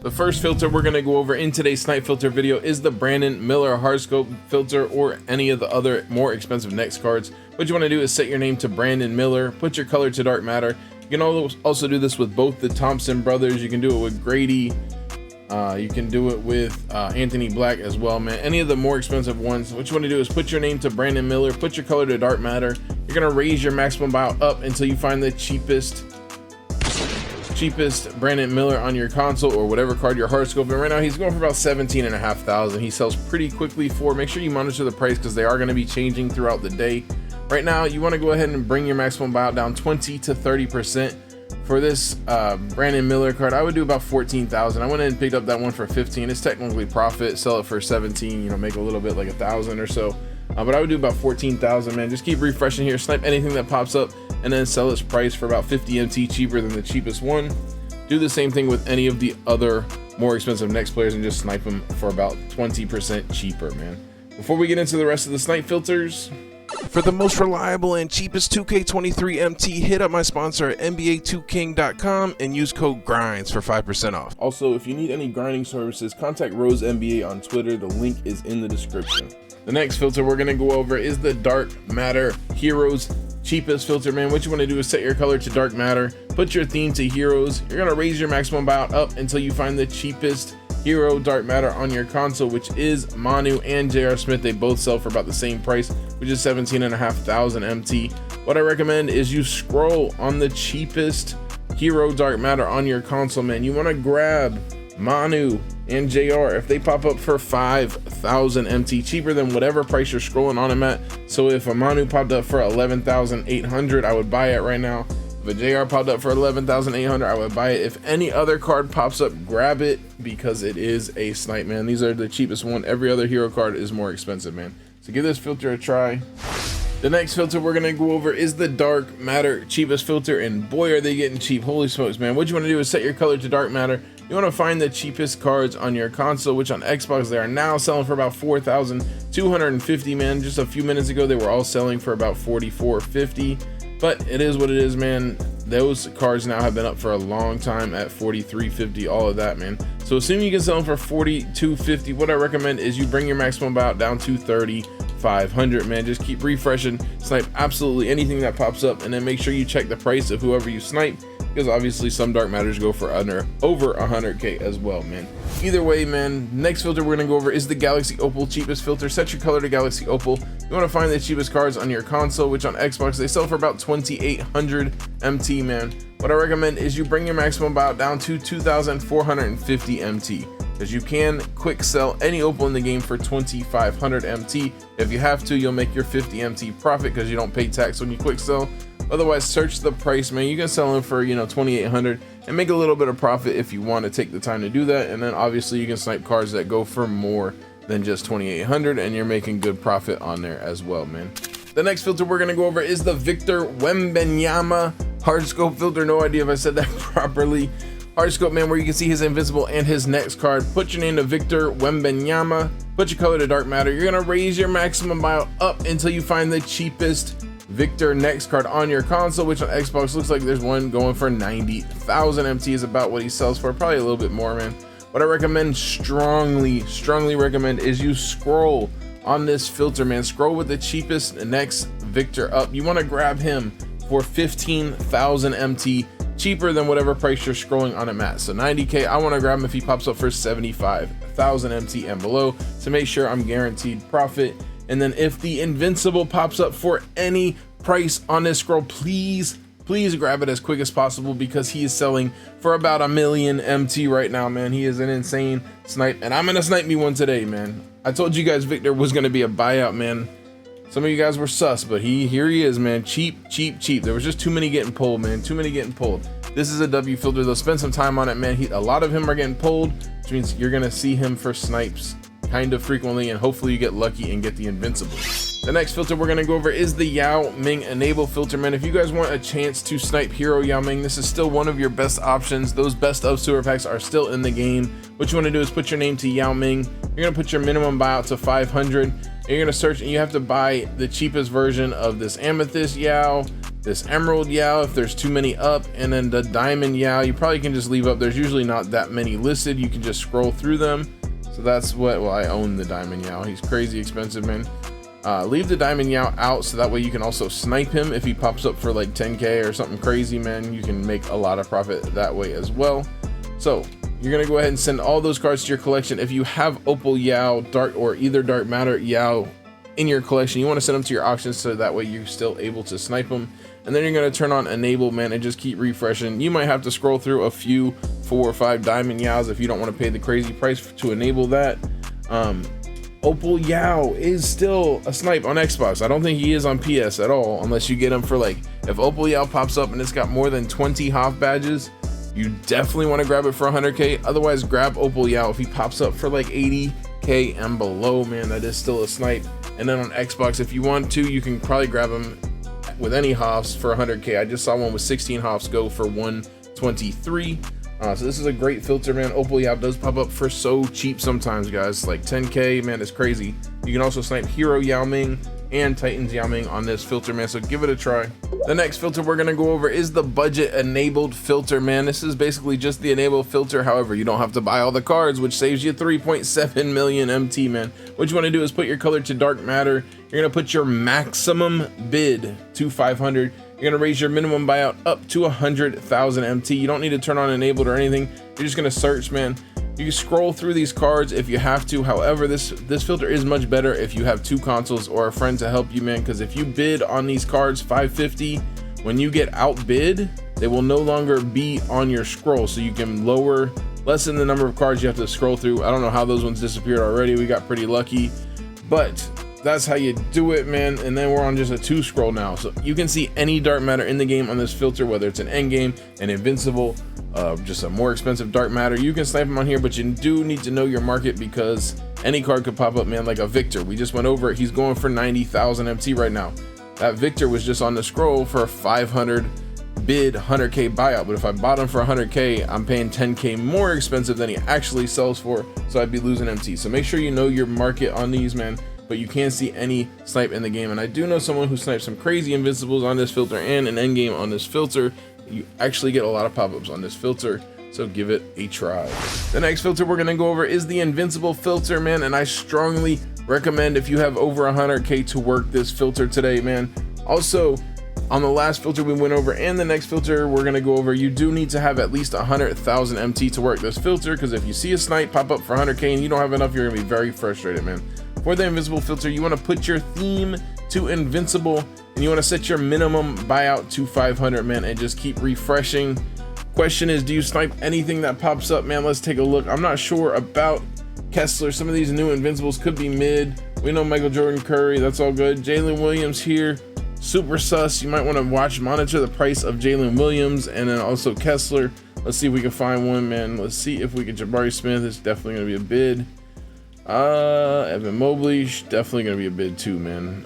The first filter we're going to go over in today's snipe filter video is the Brandon Miller Hardscope filter, or any of the other more expensive next cards. What you want to do is set your name to Brandon Miller, put your color to dark matter. You can also do this with both the Thompson brothers. You can do it with Grady. You can do it with Anthony Black as well, man. Any of the more expensive ones. What you want to do is put your name to Brandon Miller, put your color to dark matter. You're going to raise your maximum buyout up until you find the cheapest Brandon Miller on your console, or whatever card you're hard scoping. Right now he's going for about 17,500. He sells pretty quickly for. Make sure you monitor the price because they are going to be changing throughout the day. Right now you want to go ahead and bring your maximum buyout down 20 to 30%. For this Brandon Miller card, I would do about 14,000. I went in and picked up that one for 15. It's technically profit. Sell it for 17, you know, make a little bit, like 1,000 or so. But I would do about 14,000, man. Just keep refreshing here, snipe anything that pops up, and then sell its price for about 50 MT cheaper than the cheapest one. Do the same thing with any of the other more expensive next players and just snipe them for about 20% cheaper, man. Before we get into the rest of the snipe filters, for the most reliable and cheapest 2k23 MT, hit up my sponsor at NBA2King.com and use code GRINDS for 5% off. Also, if you need any grinding services, contact Rose NBA on Twitter. The link is in the description. The next filter we're going to go over is the Dark Matter Heroes cheapest filter, man. What you want to do is set your color to dark matter, put your theme to heroes. You're going to raise your maximum buyout up until you find the cheapest hero dark matter on your console, which is Manu and J.R. Smith. They both sell for about the same price, which is 17,500 MT. What I recommend is you scroll on the cheapest hero dark matter on your console, man. You want to grab Manu and JR if they pop up for 5,000 MT, cheaper than whatever price you're scrolling on them at. So if a Manu popped up for 11,800, I would buy it right now. If a JR popped up for 11,800, I would buy it. If any other card pops up, grab it, because it is a snipe, man. These are the cheapest one. Every other hero card is more expensive, man. So give this filter a try. The next filter we're gonna go over is the Dark Matter cheapest filter, and boy are they getting cheap. Holy smokes, man. What you want to do is set your color to dark matter. You want to find the cheapest cards on your console, which on Xbox they are now selling for about 4,250, man. Just a few minutes ago they were all selling for about 4,450, but it is what it is, man. Those cards now have been up for a long time at 4,350, all of that, man. So assuming you can sell them for 4,250, what I recommend is you bring your maximum buyout down to 3,500, man. Just keep refreshing, snipe absolutely anything that pops up, and then make sure you check the price of whoever you snipe, because obviously some dark matters go for over 100k as well, man. Either way, man, next filter we're gonna go over is the Galaxy Opal cheapest filter. Set your color to Galaxy Opal. You want to find the cheapest cards on your console, which on Xbox they sell for about 2,800 MT, man. What I recommend is you bring your maximum buyout down to 2,450 MT, because you can quick sell any Opal in the game for 2,500 MT. If you have to, you'll make your 50 MT profit because you don't pay tax when you quick sell. Otherwise, search the price, man. You can sell them for, you know, 2,800 and make a little bit of profit if you want to take the time to do that. And then obviously you can snipe cards that go for more than just 2,800, and you're making good profit on there as well, man. The next filter we're gonna go over is the Victor Wembanyama Hardscope filter. No idea if I said that properly. Hardscope, man, where you can see his Invincible and his next card. Put your name to Victor Wembanyama, put your color to dark matter. You're gonna raise your maximum buyout up until you find the cheapest Victor next card on your console, which on Xbox looks like there's one going for 90,000 MT, is about what he sells for, probably a little bit more, man. What I recommend, strongly recommend, is you scroll on this filter, man. Scroll with the cheapest next Victor up. You want to grab him for 15,000 MT, cheaper than whatever price you're scrolling on him at. So 90k, I want to grab him if he pops up for 75,000 MT and below, to make sure I'm guaranteed profit. And then if the Invincible pops up for any price on this scroll, please grab it as quick as possible, because he is selling for about 1,000,000 MT right now, man. He is an insane snipe, and I'm gonna snipe me one today, man. I told you guys Victor was gonna be a buyout, man. Some of you guys were sus, but here he is, man. Cheap. There was just too many getting pulled, man. Too many getting pulled. This is a W filter, though. Spend some time on it, man. A lot of him are getting pulled, which means you're gonna see him for snipes kind of frequently, and hopefully you get lucky and get the Invincible. The next filter we're gonna go over is the Yao Ming Enable filter, man. If you guys want a chance to snipe hero Yao Ming, this is still one of your best options. Those best of sewer packs are still in the game. What you want to do is put your name to Yao Ming. You're gonna put your minimum buyout to 500. You're gonna search, and you have to buy the cheapest version of this Amethyst Yao, this emerald Yao if there's too many up, and then the diamond Yao you probably can just leave up. There's usually not that many listed. You can just scroll through them. So that's what, well, I own the diamond Yao. He's crazy expensive, man. Leave the diamond Yao out so that way you can also snipe him if he pops up for like 10k or something crazy, man. You can make a lot of profit that way as well. So you're gonna go ahead and send all those cards to your collection. If you have Opal Yao, Dark, or either Dark Matter Yao in your collection, you want to send them to your auctions so that way you're still able to snipe them. And then you're going to turn on Enable, man, and just keep refreshing. You might have to scroll through a few 4 or 5 diamond Yaos if you don't want to pay the crazy price to enable that. Opal Yao is still a snipe on Xbox. I don't think he is on PS at all, unless you get him for like, if Opal Yao pops up and it's got more than 20 Hoff badges, you definitely want to grab it for 100k. Otherwise, grab Opal Yao if he pops up for like 80k and below, man. That is still a snipe. And then on Xbox, if you want to, you can probably grab him with any Hoffs for 100k. I just saw one with 16 Hoffs go for 123. So this is a great filter, man. Opal Yao does pop up for so cheap sometimes, guys. Like 10k, man, it's crazy. You can also snipe Hero Yao Ming and Titans Yao Ming on this filter, man. So give it a try. The next filter we're gonna go over is the budget enabled filter, man. This is basically just the enable filter. However, you don't have to buy all the cards, which saves you 3.7 million MT, man. What you want to do is put your color to dark matter. You're gonna put your maximum bid to 500. You're gonna raise your minimum buyout up to 100,000 MT. You don't need to turn on enabled or anything. You're just gonna search, man. You can scroll through these cards if you have to. However, this filter is much better if you have 2 consoles or a friend to help you, man, because if you bid on these cards 550, when you get outbid, they will no longer be on your scroll, so you can lessen the number of cards you have to scroll through. I don't know how those ones disappeared already. We got pretty lucky, but that's how you do it, man. And then we're on just a 2 scroll now, so you can see any dark matter in the game on this filter, whether it's an endgame, an invincible, just a more expensive dark matter. You can snipe them on here, but you do need to know your market because any card could pop up, man. Like a Victor, we just went over it. He's going for 90,000 MT right now. That Victor was just on the scroll for a 500 bid 100k buyout, but if I bought him for 100k, I'm paying 10k more expensive than he actually sells for, so I'd be losing MT. So make sure you know your market on these, man. But you can't see any snipe in the game, and I do know someone who snipes some crazy invincibles on this filter and an endgame on this filter. You actually get a lot of pop-ups on this filter, so give it a try. The next filter we're gonna go over is the Invincible filter, man, and I strongly recommend if you have over 100k to work this filter today, man. Also, on the last filter we went over and the next filter we're gonna go over, you do need to have at least 100,000 MT to work this filter, because if you see a snipe pop up for 100k and you don't have enough, you're gonna be very frustrated, man. For the Invincible filter, you want to put your theme to Invincible, and you want to set your minimum buyout to 500, man, and just keep refreshing. Question is, do you snipe anything that pops up, man? Let's take a look. I'm not sure about Kessler. Some of these new Invincibles could be mid. We know Michael Jordan, Curry, that's all good. Jalen Williams here, super sus. You might want to monitor the price of Jalen Williams and then also Kessler. Let's see if we can find one, man. Let's see if we can. Jabari Smith is definitely going to be a bid. Evan Mobley, definitely gonna be a bid too, man.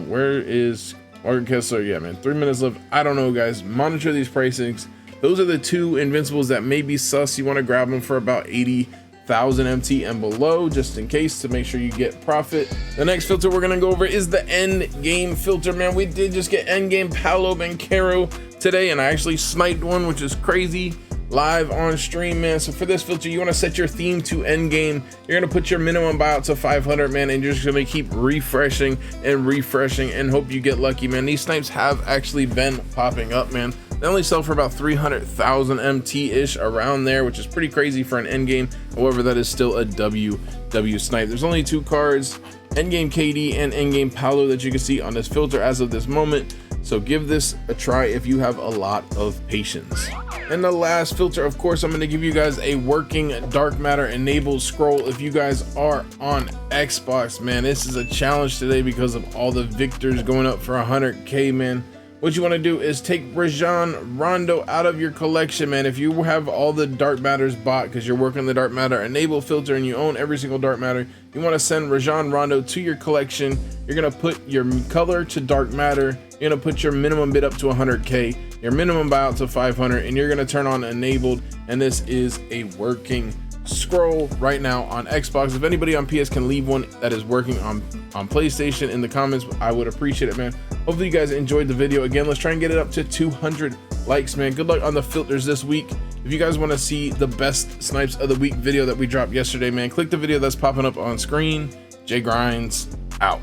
Where is Mark Kessler? Yeah, man, 3 minutes left. I don't know, guys. Monitor these pricings. Those are the 2 Invincibles that may be sus. You want to grab them for about 80,000 MT and below, just in case, to make sure you get profit. The next filter we're gonna go over is the end game filter, man. We did just get end game Paolo Banchero today, and I actually sniped one, which is crazy, live on stream, man. So for this filter, you want to set your theme to end game. You're gonna put your minimum buyout to 500, man, and you're just gonna keep refreshing and hope you get lucky, man. These snipes have actually been popping up, man. They only sell for about 300,000 MT ish, around there, which is pretty crazy for an end game. However, that is still a W snipe. There's only 2 cards, endgame KD and endgame Paolo, that you can see on this filter as of this moment. So give this a try if you have a lot of patience. And the last filter, of course, I'm going to give you guys a working dark matter enabled scroll if you guys are on Xbox, man. This is a challenge today because of all the Victors going up for 100k, man. What you want to do is take Rajon Rondo out of your collection, man. If you have all the dark matters bought because you're working the dark matter enable filter and you own every single dark matter, you want to send Rajon Rondo to your collection. You're going to put your color to dark matter. You're going to put your minimum bid up to 100k, your minimum buyout to 500, and you're going to turn on enabled, and this is a working scroll right now on Xbox. If anybody on PS can leave one that is working on PlayStation in the comments, I would appreciate it, man. Hopefully you guys enjoyed the video. Again, let's try and get it up to 200 likes, man. Good luck on the filters this week. If you guys want to see the best snipes of the week video that we dropped yesterday, man, click the video that's popping up on screen. J Grinds out.